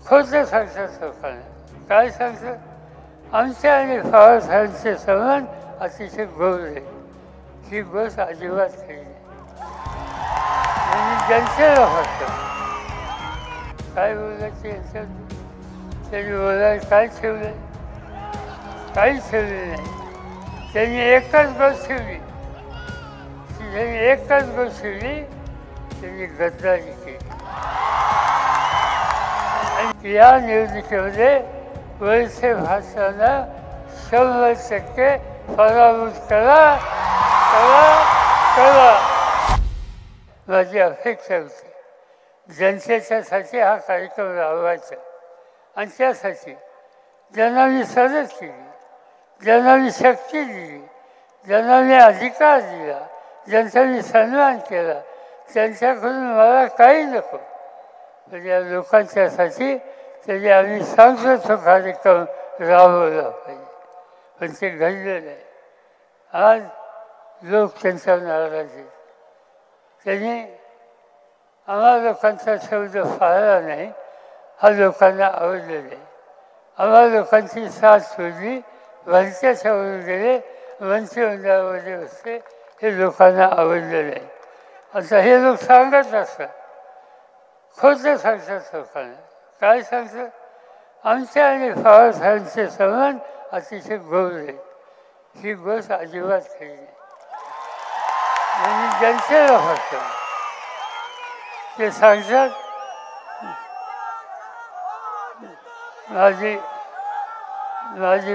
खोटं सांगतात लोकांना. काय सांगतात? आमच्या आणि पवारसाहेबांचे संबंध अतिशय गोड आहे. ही गोष्ट अजिबात खरी नाही. म्हणजे जनतेला फक्त काय बोलायचं यांच्यात त्यांनी बोलायला काय ठेवलं? काहीच ठेवले नाही. त्यांनी एकच गोष्ट ठेवली. त्यांनी एकच गोष्ट ठेवली, त्यांनी गद्दारी केली. आणि या निवडणुकीमध्ये वळसे भाषणाला 100% पराभूत करा करा करा. माझी अपेक्षा होती जनतेच्यासाठी हा कार्यक्रम राबवायचा. आणि त्यासाठी ज्यांना मी मदत केली, ज्यांना मी शक्ती दिली, ज्यांना मी अधिकार दिला, ज्यांचा मी सन्मान केला, त्यांच्याकडून मला काही नको. म्हणजे या लोकांच्यासाठी त्याने आम्ही सांगतो तो कार्यक्रम राबवला पाहिजे. पण ते घडलं नाही. आज लोक त्यांच्यावर नाराज आहेत. त्यांनी आम्हा लोकांचा शब्द पाळला नाही, हा लोकांना आवडलं नाही. आम्हा लोकांची साथ सोडली, वंच्याच्यावरून गेले, मंत्रिमंडळामध्ये बसले, हे लोकांना आवडलं नाही. आता हे लोक सांगत असतात, खोटं सांगतात लोकांना. काय सांगतात? आमच्या आणि पवारसाहेबांचे संबंध अतिशय गोड आहे. ही गोष्ट अजिबात खरी नाही. म्हणजे जनतेला फक्त ते सांगतात. माझी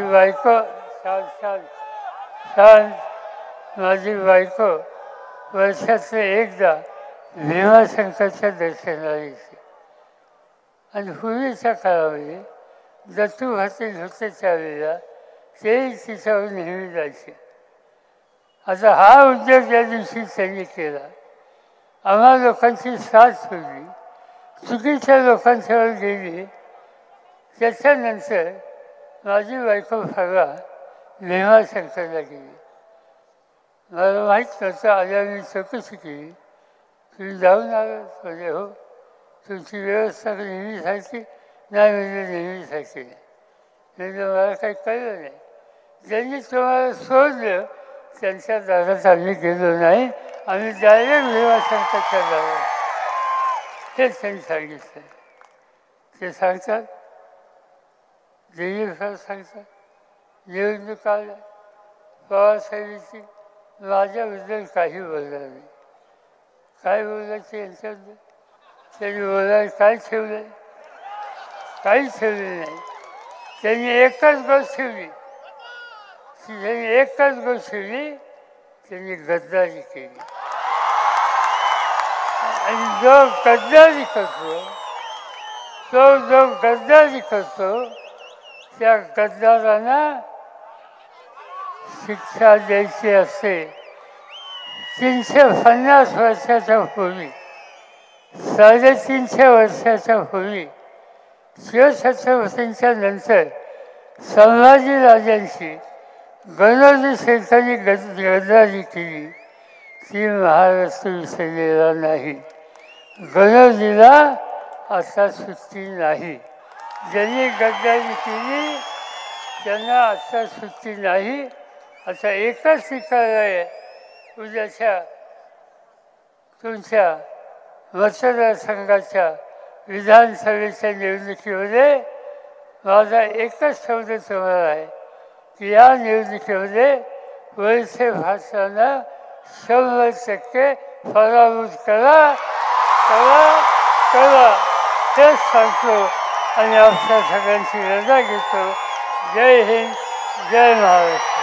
बायको माझी बायको वर्षाचं एकदा भीमाशंकरच्या दर्शनाला येते. आणि पूर्वीच्या काळामध्ये दत्तू भातील होते त्यावेळेला तेही तिच्यावर नेहमी जायचे. आता हा उद्योग ज्या दिवशी त्यांनी केला, आम्हा लोकांची साथ सोडली, चुकीच्या लोकांच्यावर गेली, त्याच्यानंतर माझी बायको परवा भीमाशंकरला गेली. मला माहीत नव्हतं. आल्या मी चौकशी केली. तुम्ही जाऊन आलो? म्हणजे हो. तुमची व्यवस्था नेहमीसारखी? नाही म्हणजे नेहमीसारखी नाही. म्हणजे मला काही कळलं नाही. ज्यांनी तुम्हाला सोडलं त्यांच्या दारात आम्ही गेलो नाही, आम्ही डायरेक्ट भीमाशंकरच्या दारात. हेच त्यांनी सांगितलं. ते सांगतात, दिलीप सांगतात, निवडणूक आल्या पवारसाहेबांची, माझ्याबद्दल काही बोलणार नाही. काय बोलायचं यांच्याबद्दल? त्यांनी बोलायला काय ठेवलं? काहीच ठेवले नाही. त्यांनी एकच गोष्ट ठेवली. त्यांनी एकच गोष्ट ठेवली, त्यांनी गद्दारी केली. आणि जो गद्दारी करतो, जो गद्दारी करतो, त्या गद्दारांना शिक्षा द्यायची असते. 350 वर्षाच्या पूर्वी, 350 वर्षाच्या पूर्वी शिवछत्रपतींच्या नंतर संभाजीराजांची गणोजी शेठांनी गद्दारी केली, ती महाराष्ट्र विसरलेला नाही. गणोजीला आता सुट्टी नाही. ज्यांनी गद्दारी केली त्यांना आता सुट्टी नाही. आता एकच ठिकाण आहे, उद्याच्या तुमच्या मतदारसंघाच्या विधानसभेच्या निवडणुकीमध्ये माझा एकच शब्द तुम्हाला आहे की या निवडणुकीमध्ये वळसे भाषणाला 100% पराभूत करा करा करा. तेच सांगतो आणि आपल्या सगळ्यांची रजा घेतो. जय हिंद, जय महाराष्ट्र.